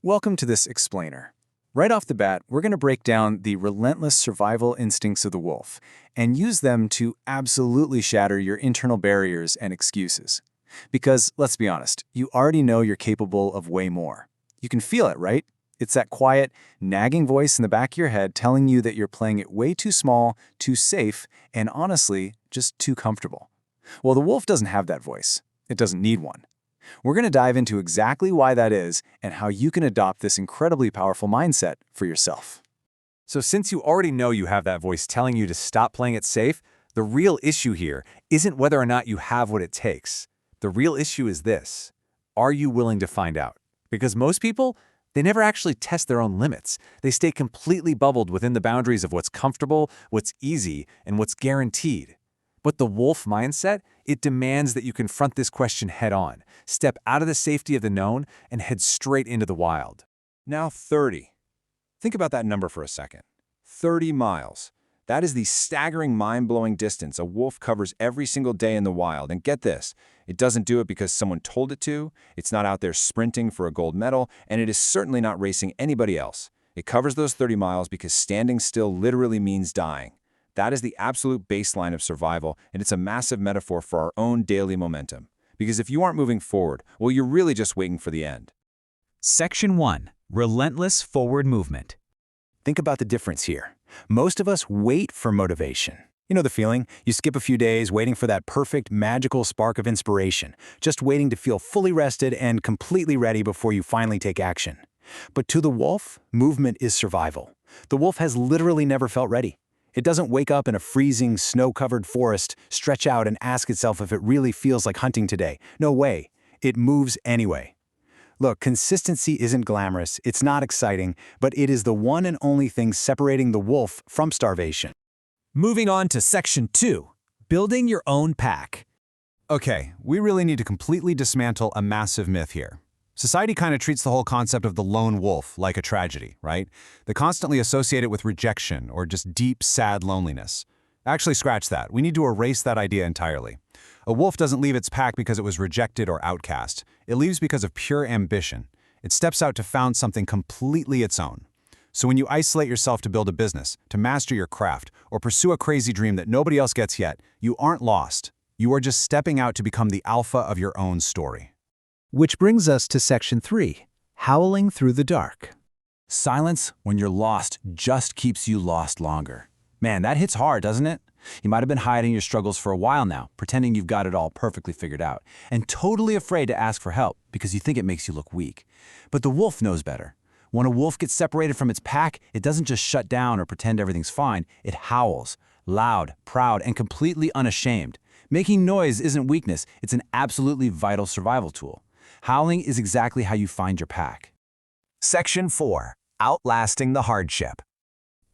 Welcome to this explainer. Right off the bat, we're going to break down the relentless survival instincts of the wolf and use them to absolutely shatter your internal barriers and excuses. Because, let's be honest, you already know you're capable of way more. You can feel it, right? It's that quiet, nagging voice in the back of your head telling you that you're playing it way too small, too safe, and honestly, just too comfortable. Well, the wolf doesn't have that voice. It doesn't need one. We're going to dive into exactly why that is and how you can adopt this incredibly powerful mindset for yourself. So since you already know you have that voice telling you to stop playing it safe, the real issue here isn't whether or not you have what it takes. The real issue is this: are you willing to find out? Because most people, they never actually test their own limits. They stay completely bubbled within the boundaries of what's comfortable, what's easy, and what's guaranteed. But the wolf mindset, it demands that you confront this question head-on, step out of the safety of the known, and head straight into the wild. Now 30. Think about that number for a second. 30 miles. That is the staggering, mind-blowing distance a wolf covers every single day in the wild. And get this, it doesn't do it because someone told it to, it's not out there sprinting for a gold medal, and it is certainly not racing anybody else. It covers those 30 miles because standing still literally means dying. That is the absolute baseline of survival, and it's a massive metaphor for our own daily momentum. Because if you aren't moving forward, well, you're really just waiting for the end. Section 1. Relentless Forward Movement. Think about the difference here. Most of us wait for motivation. You know the feeling? You skip a few days waiting for that perfect, magical spark of inspiration, just waiting to feel fully rested and completely ready before you finally take action. But to the wolf, movement is survival. The wolf has literally never felt ready. It doesn't wake up in a freezing, snow-covered forest, stretch out and ask itself if it really feels like hunting today. No way. It moves anyway. Look, consistency isn't glamorous, it's not exciting, but it is the one and only thing separating the wolf from starvation. Moving on to Section 2. Building your own pack. Okay, we really need to completely dismantle a massive myth here. Society kind of treats the whole concept of the lone wolf like a tragedy, right? They constantly associate it with rejection or just deep, sad loneliness. Actually, scratch that. We need to erase that idea entirely. A wolf doesn't leave its pack because it was rejected or outcast. It leaves because of pure ambition. It steps out to found something completely its own. So when you isolate yourself to build a business, to master your craft, or pursue a crazy dream that nobody else gets yet, you aren't lost. You are just stepping out to become the alpha of your own story. Which brings us to Section 3. Howling through the dark. Silence when you're lost just keeps you lost longer. Man, that hits hard, doesn't it? You might have been hiding your struggles for a while now, pretending you've got it all perfectly figured out, and totally afraid to ask for help because you think it makes you look weak. But the wolf knows better. When a wolf gets separated from its pack, it doesn't just shut down or pretend everything's fine. It howls, loud, proud, and completely unashamed. Making noise isn't weakness, it's an absolutely vital survival tool. Howling is exactly how you find your pack. Section 4. Outlasting the hardship.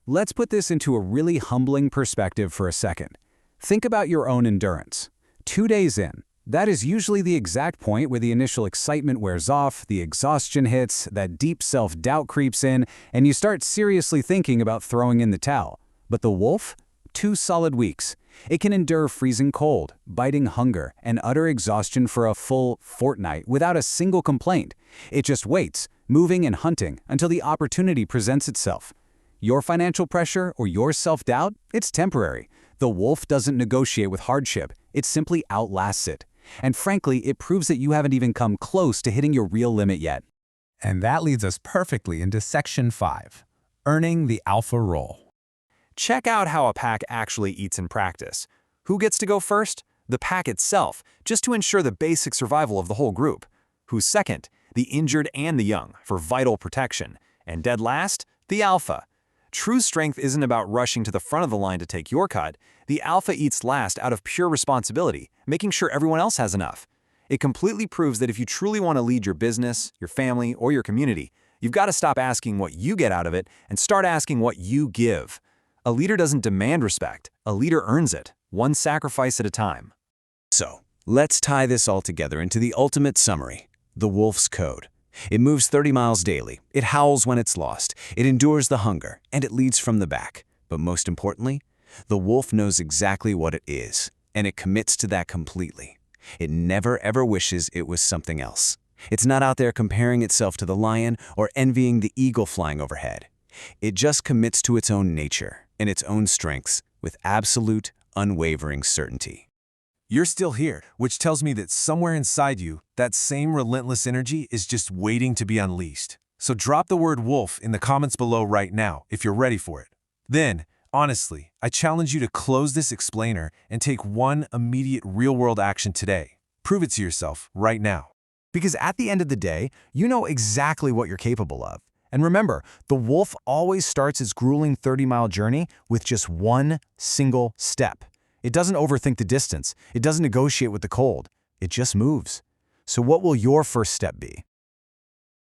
Let's put this into a really humbling perspective for a second. Think about your own endurance. 2 days in, that is usually the exact point where the initial excitement wears off, the exhaustion hits, that deep self-doubt creeps in, and you start seriously thinking about throwing in the towel. But the wolf? 2 solid weeks. It can endure freezing cold, biting hunger, and utter exhaustion for a full fortnight without a single complaint. It just waits, moving and hunting, until the opportunity presents itself. Your financial pressure or your self-doubt? It's temporary. The wolf doesn't negotiate with hardship. It simply outlasts it. And frankly, it proves that you haven't even come close to hitting your real limit yet. And that leads us perfectly into Section 5. Earning the alpha role. Check out how a pack actually eats in practice. Who gets to go first? The pack itself, just to ensure the basic survival of the whole group. Who's second? The injured and the young, for vital protection. And dead last? The alpha. True strength isn't about rushing to the front of the line to take your cut. The alpha eats last out of pure responsibility, making sure everyone else has enough. It completely proves that if you truly want to lead your business, your family, or your community, you've got to stop asking what you get out of it and start asking what you give. A leader doesn't demand respect, a leader earns it, one sacrifice at a time. So, let's tie this all together into the ultimate summary, the wolf's code. It moves 30 miles daily, it howls when it's lost, it endures the hunger, and it leads from the back. But most importantly, the wolf knows exactly what it is, and it commits to that completely. It never ever wishes it was something else. It's not out there comparing itself to the lion or envying the eagle flying overhead. It just commits to its own nature and its own strengths with absolute, unwavering certainty. You're still here, which tells me that somewhere inside you, that same relentless energy is just waiting to be unleashed. So drop the word wolf in the comments below right now if you're ready for it. Then, honestly, I challenge you to close this explainer and take one immediate real-world action today. Prove it to yourself right now. Because at the end of the day, you know exactly what you're capable of. And remember, the wolf always starts its grueling 30-mile journey with just one single step. It doesn't overthink the distance. It doesn't negotiate with the cold. It just moves. So what will your first step be?